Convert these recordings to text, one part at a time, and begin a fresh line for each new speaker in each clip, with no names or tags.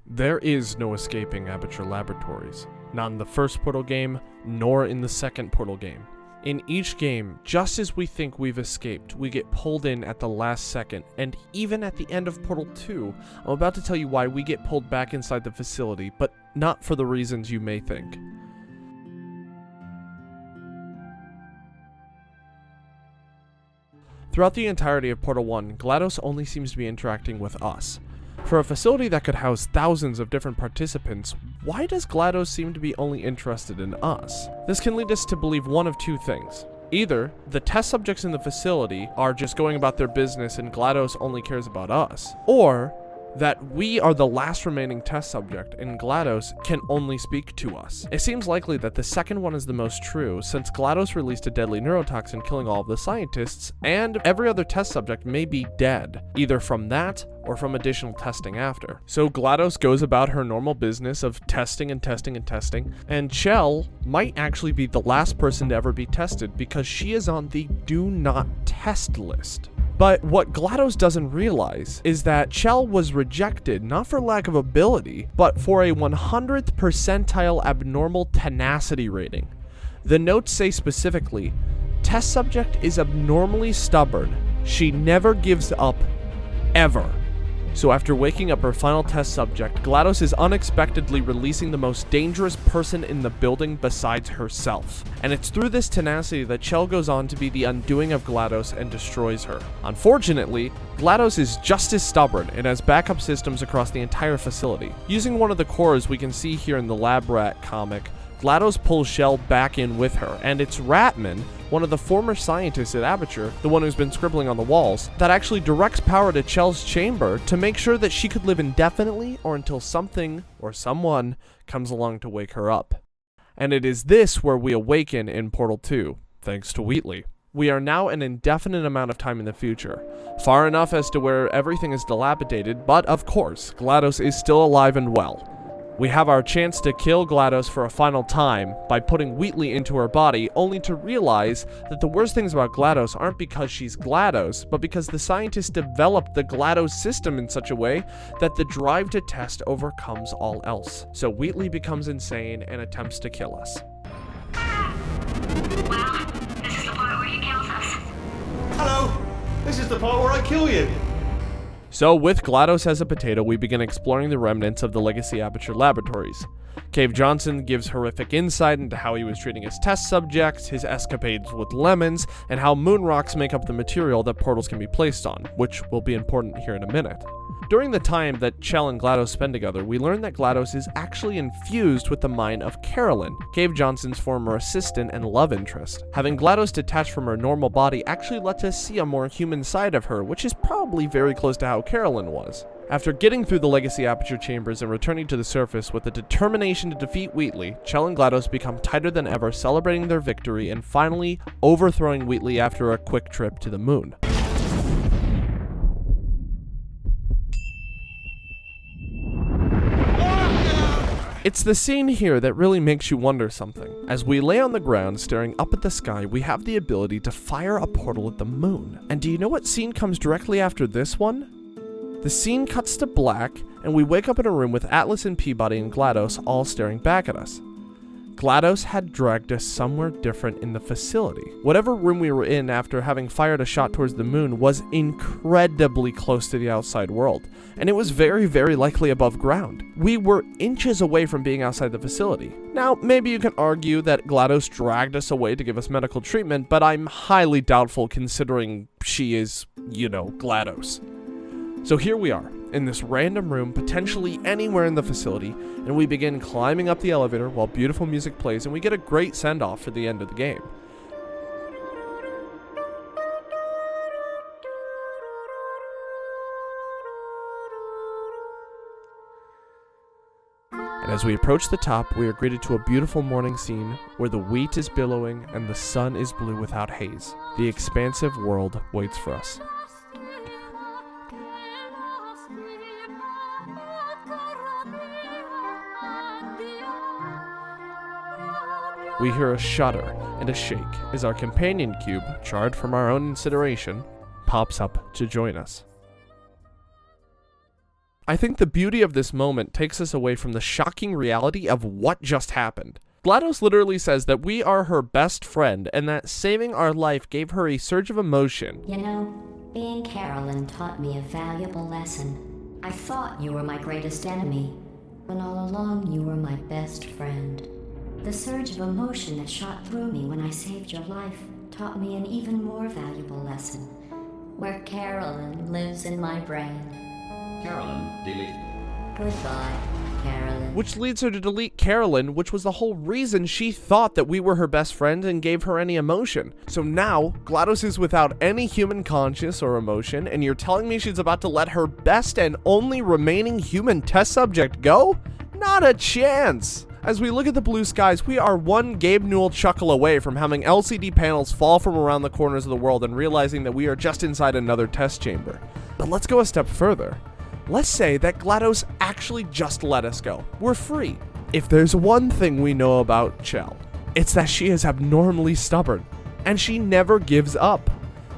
There is no escaping Aperture Laboratories, not in the first Portal game, nor in the second Portal game. In each game, just as we think we've escaped, we get pulled in at the last second, and even at the end of Portal 2, I'm about to tell you why we get pulled back inside the facility, but not for the reasons you may think. Throughout the entirety of Portal 1, GLaDOS only seems to be interacting with us. For a facility that could house thousands of different participants, why does GLaDOS seem to be only interested in us? This can lead us to believe one of two things. Either the test subjects in the facility are just going about their business and GLaDOS only cares about us, or that we are the last remaining test subject and GLaDOS can only speak to us. It seems likely that the second one is the most true, since GLaDOS released a deadly neurotoxin killing all of the scientists, and every other test subject may be dead, either from that or from additional testing after. So GLaDOS goes about her normal business of testing and testing and testing, and Chell might actually be the last person to ever be tested because she is on the do not test list. But what GLaDOS doesn't realize is that Chell was rejected not for lack of ability, but for a 100th percentile abnormal tenacity rating. The notes say specifically, test subject is abnormally stubborn. She never gives up, ever. So after waking up her final test subject, GLaDOS is unexpectedly releasing the most dangerous person in the building besides herself. And it's through this tenacity that Chell goes on to be the undoing of GLaDOS and destroys her. Unfortunately, GLaDOS is just as stubborn and has backup systems across the entire facility. Using one of the cores we can see here in the Lab Rat comic, GLaDOS pulls Chell back in with her, and it's Ratman, one of the former scientists at Aperture, the one who's been scribbling on the walls, that actually directs power to Chell's chamber to make sure that she could live indefinitely or until something or someone comes along to wake her up. And it is this where we awaken in Portal 2, thanks to Wheatley. We are now an indefinite amount of time in the future, far enough as to where everything is dilapidated, but of course, GLaDOS is still alive and well. We have our chance to kill GLaDOS for a final time by putting Wheatley into her body, only to realize that the worst things about GLaDOS aren't because she's GLaDOS, but because the scientists developed the GLaDOS system in such a way that the drive to test overcomes all else. So Wheatley becomes insane and attempts to kill us.
Well, this is the part where he kills us.
Hello! This is the part where I kill you!
So with GLaDOS as a potato, we begin exploring the remnants of the Legacy Aperture Laboratories. Cave Johnson gives horrific insight into how he was treating his test subjects, his escapades with lemons, and how moon rocks make up the material that portals can be placed on, which will be important here in a minute. During the time that Chell and GLaDOS spend together, we learn that GLaDOS is actually infused with the mind of Carolyn, Cave Johnson's former assistant and love interest. Having GLaDOS detached from her normal body actually lets us see a more human side of her, which is probably very close to how Carolyn was. After getting through the Legacy Aperture chambers and returning to the surface with a determination to defeat Wheatley, Chell and GLaDOS become tighter than ever, celebrating their victory and finally overthrowing Wheatley after a quick trip to the moon. It's the scene here that really makes you wonder something. As we lay on the ground staring up at the sky, we have the ability to fire a portal at the moon. And do you know what scene comes directly after this one? The scene cuts to black, and we wake up in a room with Atlas and Peabody and GLaDOS all staring back at us. GLaDOS had dragged us somewhere different in the facility. Whatever room we were in after having fired a shot towards the moon was incredibly close to the outside world, and it was very, very likely above ground. We were inches away from being outside the facility. Now, maybe you can argue that GLaDOS dragged us away to give us medical treatment, but I'm highly doubtful considering she is, GLaDOS. So here we are, in this random room, potentially anywhere in the facility, and we begin climbing up the elevator while beautiful music plays, and we get a great send-off for the end of the game. And as we approach the top, we are greeted to a beautiful morning scene where the wheat is billowing and the sun is blue without haze. The expansive world waits for us. We hear a shudder and a shake as our companion cube, charred from our own incineration, pops up to join us. I think the beauty of this moment takes us away from the shocking reality of what just happened. GLaDOS literally says that we are her best friend and that saving our life gave her a surge of emotion.
You know, being Carolyn taught me a valuable lesson. I thought you were my greatest enemy, when all along you were my best friend. The surge of emotion that shot through me when I saved your life taught me an even more valuable lesson, where Carolyn lives in my brain.
Carolyn, delete.
Goodbye, Carolyn.
Which leads her to delete Carolyn, which was the whole reason she thought that we were her best friend and gave her any emotion. So now, GLaDOS is without any human conscience or emotion, and you're telling me she's about to let her best and only remaining human test subject go? Not a chance! As we look at the blue skies, we are one Gabe Newell chuckle away from having LCD panels fall from around the corners of the world and realizing that we are just inside another test chamber. But let's go a step further. Let's say that GLaDOS actually just let us go. We're free. If there's one thing we know about Chell, it's that she is abnormally stubborn, and she never gives up.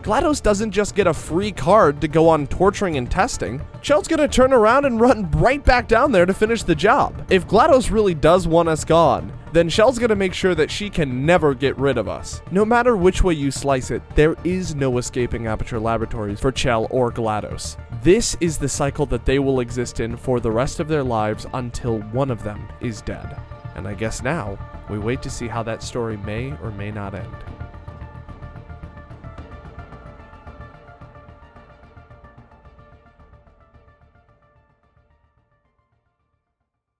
GLaDOS doesn't just get a free card to go on torturing and testing. Chell's gonna turn around and run right back down there to finish the job. If GLaDOS really does want us gone, then Chell's gonna make sure that she can never get rid of us. No matter which way you slice it, there is no escaping Aperture Laboratories for Chell or GLaDOS. This is the cycle that they will exist in for the rest of their lives until one of them is dead. And I guess now, we wait to see how that story may or may not end.